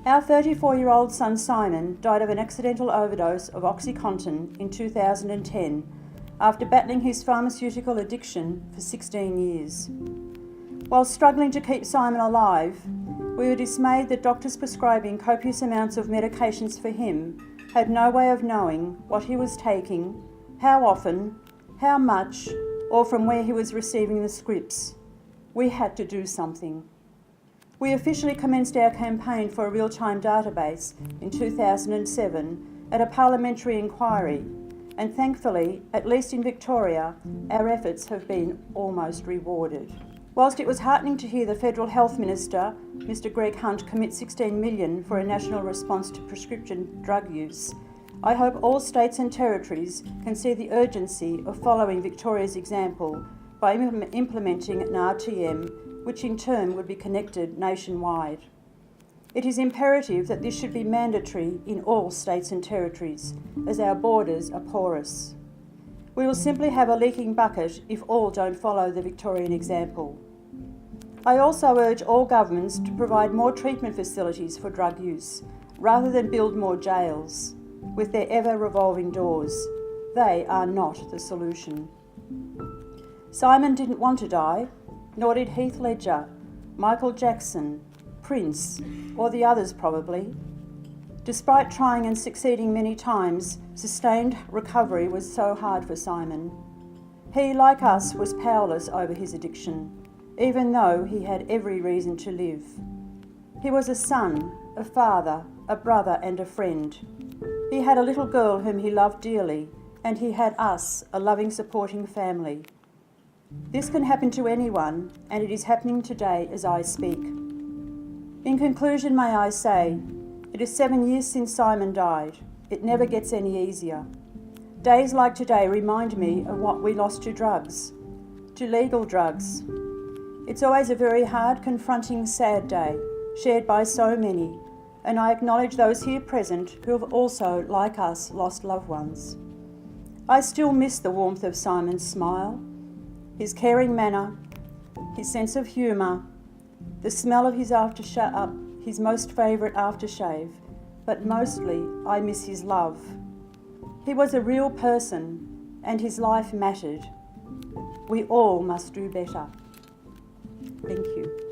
Our 34-year-old son Simon died of an accidental overdose of OxyContin in 2010 after battling his pharmaceutical addiction for 16 years. While struggling to keep Simon alive, we were dismayed that doctors prescribing copious amounts of medications for him had no way of knowing what he was taking, how often, how much, or from where he was receiving the scripts. We had to do something. We officially commenced our campaign for a real-time database in 2007 at a parliamentary inquiry, and thankfully, at least in Victoria, our efforts have been almost rewarded. Whilst it was heartening to hear the Federal Health Minister, Mr Greg Hunt, commit $16 million for a national response to prescription drug use, I hope all states and territories can see the urgency of following Victoria's example by implementing an RTM, which in turn would be connected nationwide. It is imperative that this should be mandatory in all states and territories, as our borders are porous. We will simply have a leaking bucket if all don't follow the Victorian example. I also urge all governments to provide more treatment facilities for drug use, rather than build more jails, with their ever-revolving doors. They are not the solution. Simon didn't want to die, nor did Heath Ledger, Michael Jackson, Prince, or the others probably. Despite trying and succeeding many times, sustained recovery was so hard for Simon. He, like us, was powerless over his addiction, even though he had every reason to live. He was a son, a father, a brother and a friend. He had a little girl whom he loved dearly, and he had us, a loving, supporting family. This can happen to anyone, and it is happening today as I speak. In conclusion, may I say, it is 7 years since Simon died. It never gets any easier. Days like today remind me of what we lost to drugs, to legal drugs. It's always a very hard, confronting, sad day, shared by so many, and I acknowledge those here present who have also, like us, lost loved ones. I still miss the warmth of Simon's smile, his caring manner, his sense of humour, the smell of his his most favourite aftershave, but mostly I miss his love. He was a real person, and his life mattered. We all must do better. Thank you.